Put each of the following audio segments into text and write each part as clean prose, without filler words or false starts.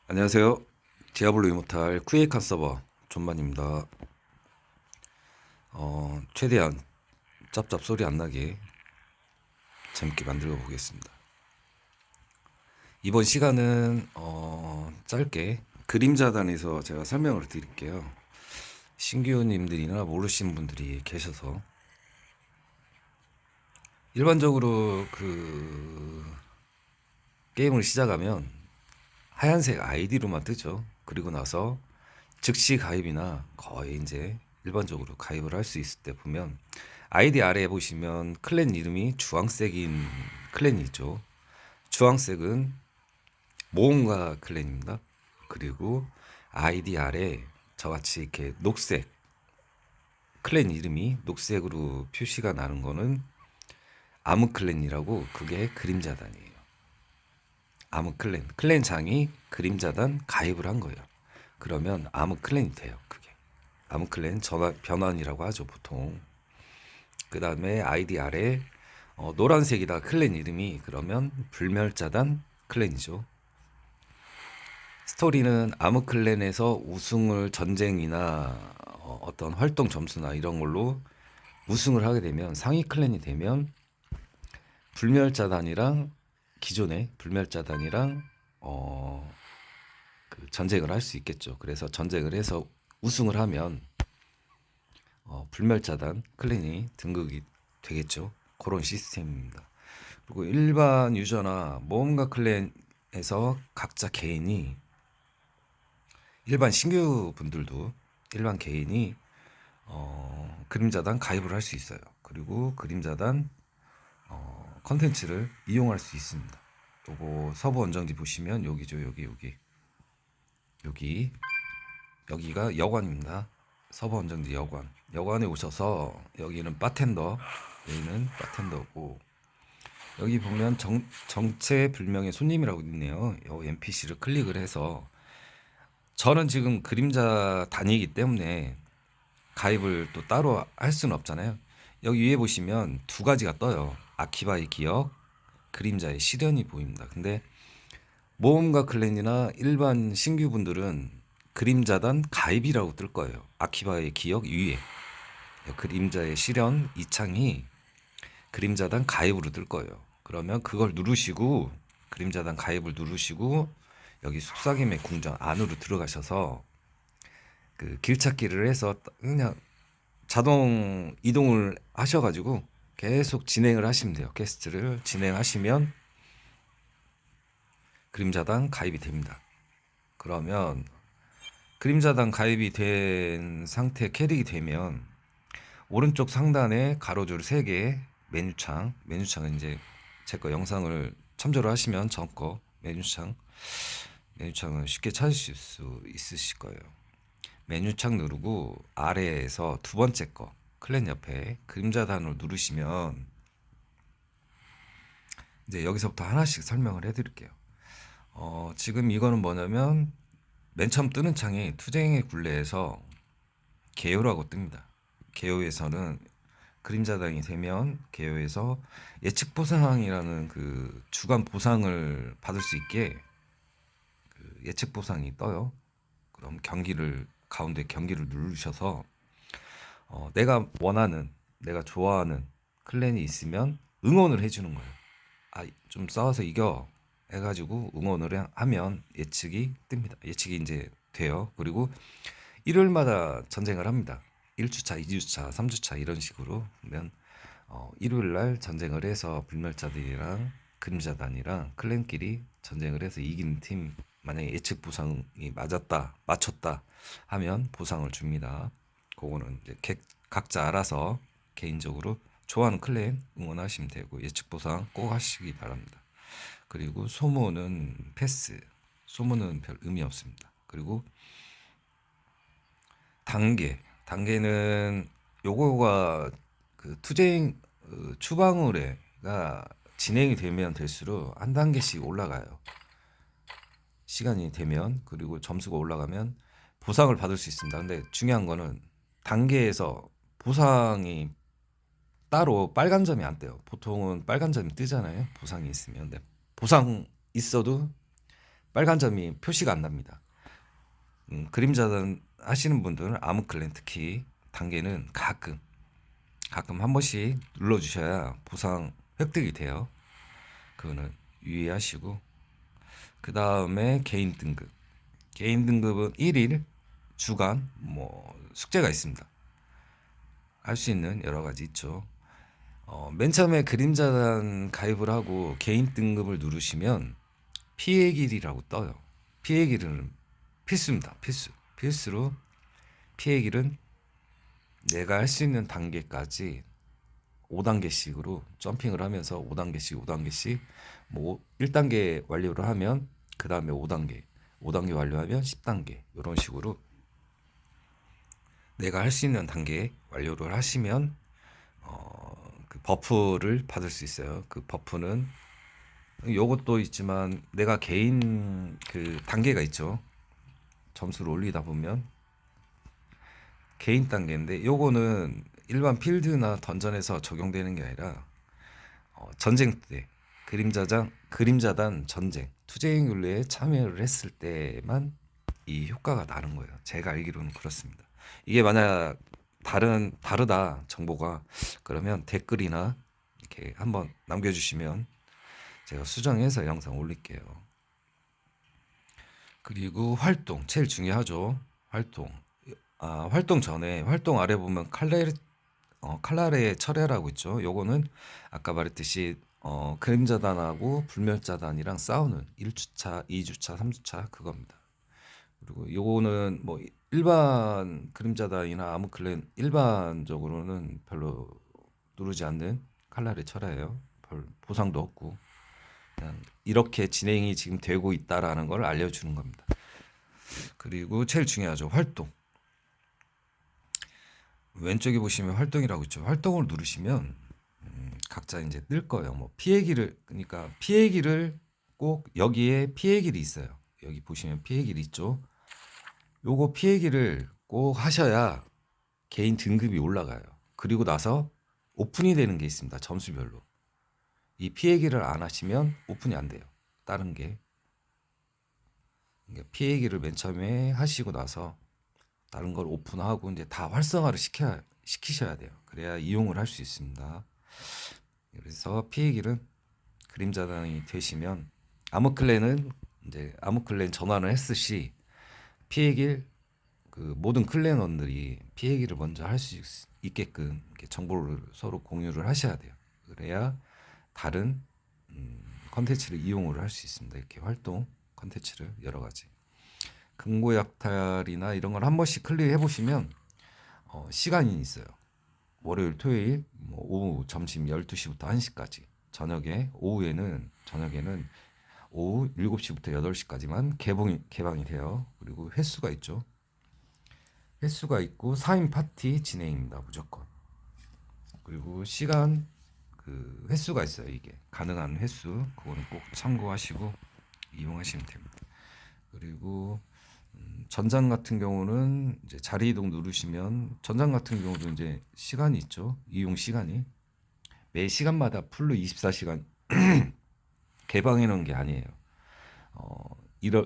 안녕하세요. 디아블로 이모탈 쿠에이칸 서버 존만입니다. 최대한 짭짭 소리 안 나게 재밌게 만들어 보겠습니다. 이번 시간은 짧게 그림자단에서 제가 설명을 드릴게요. 신규님들이나 모르시는 분들이 계셔서 일반적으로 그 게임을 시작하면 하얀색 아이디로만 뜨죠. 그리고 나서 즉시 가입이나 거의 이제 일반적으로 가입을 할 수 있을 때 보면 아이디 아래에 보시면 클랜 이름이 주황색인 클랜이 있죠. 주황색은 모험가 클랜입니다. 그리고 아이디 아래 저같이 이렇게 녹색 클랜 이름이 녹색으로 표시가 나는 거는 아무 클랜이라고, 그게 그림자단이에요. 아무 클랜 장이 그림자단 가입을 한 거예요. 그러면 아무 클랜이 돼요. 그게 아무 클랜 변환이라고 하죠 보통. 그 다음에 아이디 아래 노란색이다 클랜 이름이, 그러면 불멸자단 클랜이죠. 스토리는 아무 클랜에서 우승을 전쟁이나 어떤 활동 점수나 이런 걸로 우승을 하게 되면, 상위 클랜이 되면 불멸자단이랑 기존의 불멸자단이랑 그 전쟁을 할 수 있겠죠. 그래서 전쟁을 해서 우승을 하면 불멸자단 클랜이 등극이 되겠죠. 그런 시스템입니다. 그리고 일반 유저나 모험가 클랜에서 각자 개인이, 일반 신규 분들도 일반 개인이 그림자단 가입을 할 수 있어요. 그리고 그림자단 컨텐츠를 이용할 수 있습니다. 요거 서버 원정지 보시면 여기죠. 여기 여기가 여관입니다. 서버 원정지 여관. 여관에 오셔서 여기는 바텐더, 여기는 바텐더고, 여기 보면 정체불명의 손님이라고 있네요. 이 NPC를 클릭을 해서, 저는 지금 그림자 단이기 때문에 가입을 또 따로 할 수는 없잖아요. 여기 위에 보시면 두 가지가 떠요. 아키바의 기억, 그림자의 시련이 보입니다. 근데 모험가 클랜이나 일반 신규분들은 그림자단 가입이라고 뜰 거예요. 아키바의 기억 위에 그림자의 시련 이 창이 그림자단 가입으로 뜰 거예요. 그러면 그걸 누르시고, 그림자단 가입을 누르시고 여기 속삭임의 궁전 안으로 들어가셔서 그 길찾기를 해서 그냥 자동 이동을 하셔가지고 계속 진행을 하시면 돼요. 퀘스트를 진행하시면 그림자단 가입이 됩니다. 그러면 그림자단 가입이 된 상태 캐릭이 되면 오른쪽 상단에 가로줄 3개 메뉴창은 이제 제 거 영상을 첨조를 하시면 전 거 메뉴창은 쉽게 찾으실 수 있으실 거예요. 메뉴창 누르고 아래에서 두 번째 거 클랜 옆에 그림자단을 누르시면, 이제 여기서부터 하나씩 설명을 해드릴게요. 지금 이거는 뭐냐면 맨 처음 뜨는 창에 투쟁의 굴레에서 개요라고 뜹니다. 개요에서는 그림자당이 되면 개요에서 예측 보상이라는 그 주간 보상을 받을 수 있게 그 예측 보상이 떠요. 그럼 가운데 경기를 누르셔서 내가 좋아하는 클랜이 있으면 응원을 해주는 거예요. 좀 싸워서 이겨 해가지고 응원을 하면 예측이 뜹니다. 예측이 이제 돼요. 그리고 일요일마다 전쟁을 합니다. 1주차, 2주차, 3주차 이런 식으로 보면 일요일 날 전쟁을 해서 불멸자들이랑 그림자단이랑 클랜끼리 전쟁을 해서 이긴 팀, 만약에 예측 보상이 맞췄다 하면 보상을 줍니다. 그거는 이제 각자 알아서 개인적으로 좋아하는 클랜 응원하시면 되고, 예측 보상 꼭 하시기 바랍니다. 그리고 소모는 패스, 소모는 별 의미 없습니다. 그리고 단계는 요거가 그 투쟁 추방의뢰가 진행이 되면 될수록 한 단계씩 올라가요. 시간이 되면, 그리고 점수가 올라가면 보상을 받을 수 있습니다. 근데 중요한 거는 단계에서 보상이 따로 빨간 점이 안 떠요. 보통은 빨간 점이 뜨잖아요. 보상이 있으면. 근데 보상 있어도 빨간 점이 표시가 안 납니다. 그림자단 하시는 분들은 아무클랜 특히 단계는 가끔 한 번씩 눌러주셔야 보상 획득이 돼요. 그거는 유의하시고, 그 다음에 개인 등급은 1일 주간 뭐 숙제가 있습니다. 할 수 있는 여러 가지 있죠. 맨 처음에 그림자단 가입을 하고 개인 등급을 누르시면 피해 길이라고 떠요. 피해 길은 필수입니다. 필수로 피해 길은 내가 할 수 있는 단계까지 5단계씩으로 점핑을 하면서 5단계씩 뭐 1단계 완료를 하면 그 다음에 5단계 완료하면 10단계 이런 식으로 내가 할 수 있는 단계 완료를 하시면 그 버프를 받을 수 있어요. 그 버프는 요것도 있지만 내가 개인 그 단계가 있죠. 점수를 올리다 보면 개인 단계인데 요거는 일반 필드나 던전에서 적용되는 게 아니라 전쟁 때 그림자단 전쟁 투쟁 굴레에 참여를 했을 때만 이 효과가 나는 거예요. 제가 알기로는 그렇습니다. 이게 만약 다르다 정보가 그러면 댓글이나 이렇게 한번 남겨주시면 제가 수정해서 영상 올릴게요. 그리고 활동 제일 중요하죠. 활동 전에 활동 아래 보면 칼날의 철회라고 있죠. 요거는 아까 말했듯이 그림자단하고 불멸자단이랑 싸우는 1주차, 2주차, 3주차 그겁니다. 그리고 요거는 뭐 일반 그림자단이나 아무클랜 일반적으로는 별로 누르지 않는 칼날의 철회예요. 별 보상도 없고 그냥 이렇게 진행이 지금 되고 있다라는 걸 알려주는 겁니다. 그리고 제일 중요하죠. 활동. 왼쪽에 보시면 활동이라고 있죠. 활동을 누르시면 각자 이제 뜰 거예요. 뭐 피해기를 그러니까 피해기를 꼭 여기에 피해길이 있어요. 여기 보시면 피해길이 있죠. 요거 피해기를 꼭 하셔야 개인 등급이 올라가요. 그리고 나서 오픈이 되는 게 있습니다. 점수별로. 이 피해기를 안 하시면 오픈이 안 돼요. 다른 게. 그러니까 피해기를 맨 처음에 하시고 나서 다른 걸 오픈하고 이제 다 활성화를 시키셔야 돼요. 그래야 이용을 할 수 있습니다. 그래서 피해길은 그림자단이 되시면 아무클랜은 이제 아무클랜 전환을 했을 시 피해길 그 모든 클랜원들이 피해기를 먼저 할 수 있게끔 이렇게 정보를 서로 공유를 하셔야 돼요. 그래야 다른 컨텐츠를 이용을 할 수 있습니다. 이렇게 활동 컨텐츠를 여러 가지 금고약탈이나 이런 걸 한 번씩 클릭해 보시면 시간이 있어요. 월요일, 토요일, 뭐 오후, 점심 12시부터 1시까지 저녁에는 오후 7시부터 8시까지만 개방이 돼요. 그리고 횟수가 있죠. 횟수가 있고 4인 파티 진행입니다. 무조건. 그리고 시간 그 횟수가 있어요. 이게 가능한 횟수 그거는 꼭 참고하시고 이용하시면 됩니다. 그리고 전장 같은 경우는 이제 자리 이동 누르시면 전장 같은 경우도 이제 시간이 있죠. 이용 시간이 매 시간마다 풀로 24시간 개방해 놓은 게 아니에요.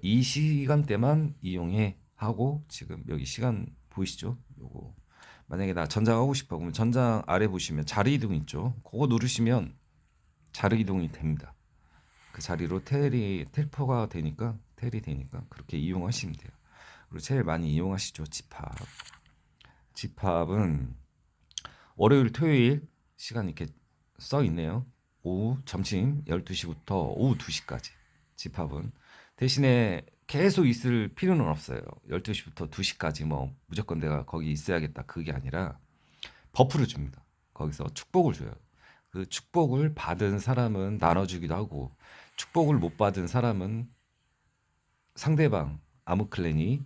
이 시간대만 이용해 하고 지금 여기 시간 보이시죠? 요거 만약에 나 전장 하고 싶어 그러면 전장 아래 보시면 자리 이동 있죠. 그거 누르시면 자리 이동이 됩니다. 그 자리로 텔이 되니까 그렇게 이용하시면 돼요. 그리고 제일 많이 이용하시죠. 집합은 월요일, 토요일 시간 이렇게 써 있네요. 오후 점심 12시부터 오후 2시까지 집합은 대신에 계속 있을 필요는 없어요. 12시부터 2시까지 뭐 무조건 내가 거기 있어야겠다 그게 아니라 버프를 줍니다. 거기서 축복을 줘요. 그 축복을 받은 사람은 나눠주기도 하고 축복을 못 받은 사람은 상대방 아무클랜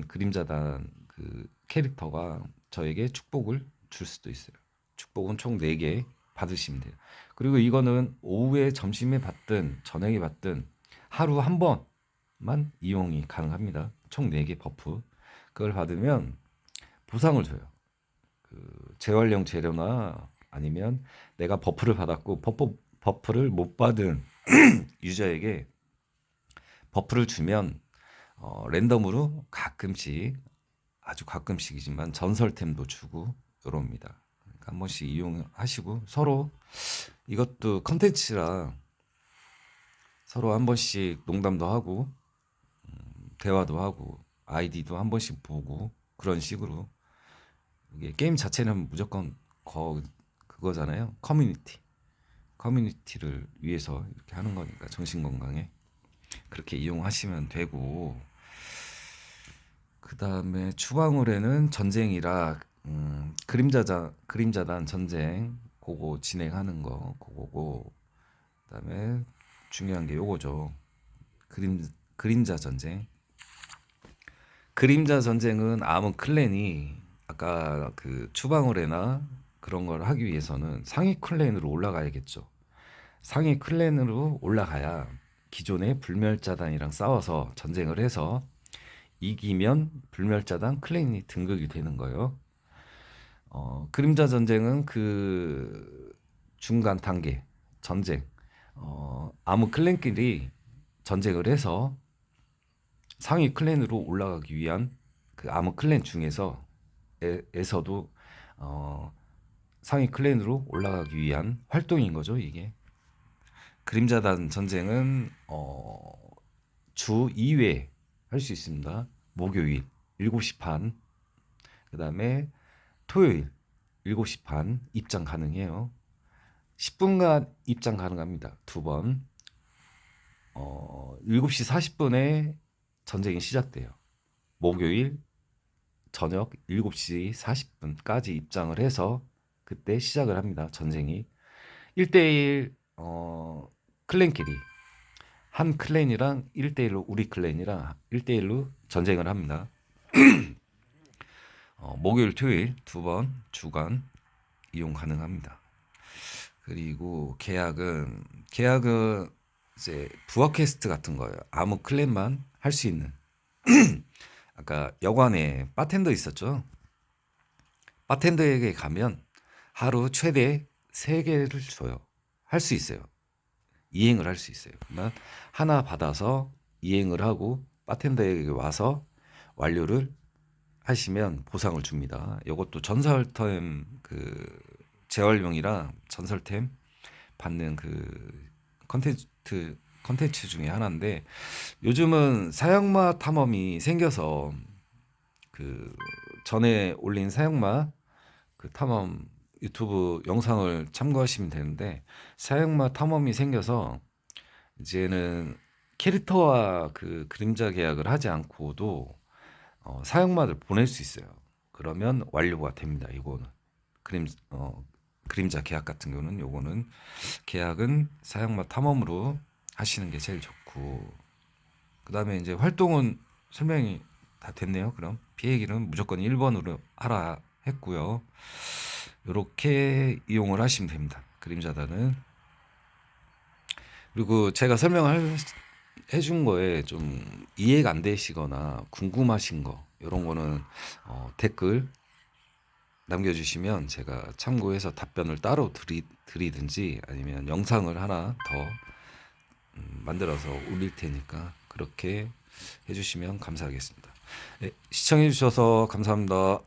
그림자단 그 캐릭터가 저에게 축복을 줄 수도 있어요. 축복은 총 4개 받으시면 돼요. 그리고 이거는 오후에 점심에 받든 저녁에 받든 하루 한 번만 이용이 가능합니다. 총 4개 버프. 그걸 받으면 보상을 줘요. 그 재활용 재료나 아니면 내가 버프를 받았고 버프를 못 받은 유저에게 버프를 주면 랜덤으로 가끔씩, 아주 가끔씩이지만 전설템도 주고 요럽니다. 그러니까 한 번씩 이용하시고 서로, 이것도 컨텐츠라 서로 한 번씩 농담도 하고 대화도 하고 아이디도 한 번씩 보고 그런 식으로. 이게 게임 자체는 무조건 그거잖아요. 커뮤니티를 위해서 이렇게 하는 거니까 정신 건강에 그렇게 이용하시면 되고, 그 다음에 추방울에는 전쟁이라 그림자단 전쟁 그거 진행하는 거 그거고, 그 다음에 중요한 게 요거죠. 그림자 전쟁. 그림자 전쟁은 아몬 클랜이 아까 그 추방울에나 그런 걸 하기 위해서는 상위 클랜으로 올라가야겠죠. 상위 클랜으로 올라가야 기존의 불멸자단이랑 싸워서 전쟁을 해서 이기면 불멸자단 클랜이 등극이 되는 거예요. 그림자 전쟁은 그 중간 단계 전쟁, 아무 클랜끼리 전쟁을 해서 상위 클랜으로 올라가기 위한 그 아무 클랜 중에서도 상위 클랜으로 올라가기 위한 활동인 거죠, 이게. 그림자단 전쟁은 주 2회 할 수 있습니다. 목요일 7시 반, 그 다음에 토요일 7시 반 입장 가능해요. 10분간 입장 가능합니다. 두 번. 7시 40분에 전쟁이 시작돼요. 목요일 저녁 7시 40분까지 입장을 해서 그때 시작을 합니다. 전쟁이 1대1 클랜끼리 한 클랜이랑 1대1로 우리 클랜이랑 1대1로 전쟁을 합니다. 목요일 토요일 두 번 주간 이용 가능합니다. 그리고 계약은 이제 부하 퀘스트 같은 거예요. 아무 클랜만 할 수 있는. 아까 여관에 바텐더 있었죠. 바텐더에게 가면 하루 최대 3개를 줘요. 할 수 있어요. 이행을 할 수 있어요. 그러면 하나 받아서 이행을 하고 바텐더에게 와서 완료를 하시면 보상을 줍니다. 이것도 전설템 그 재활용이라 전설템 받는 그 컨텐츠 중에 하나인데, 요즘은 사형마 탐험이 생겨서 그 전에 올린 사형마 그 탐험 유튜브 영상을 참고하시면 되는데, 사형마 탐험이 생겨서 이제는 캐릭터와 그 그림자 계약을 하지 않고도 사형마를 보낼 수 있어요. 그러면 완료가 됩니다. 이거는 그림자 계약 같은 경우는 요거는 계약은 사형마 탐험으로 하시는 게 제일 좋고, 그 다음에 이제 활동은 설명이 다 됐네요. 그럼 피해기는 무조건 1번으로 하라 했고요. 이렇게 이용을 하시면 됩니다. 그림자단은. 그리고 제가 설명을 해준 거에 좀 이해가 안 되시거나 궁금하신 거 이런 거는 댓글 남겨주시면 제가 참고해서 답변을 따로 드리든지 아니면 영상을 하나 더 만들어서 올릴 테니까 그렇게 해주시면 감사하겠습니다. 네, 시청해주셔서 감사합니다.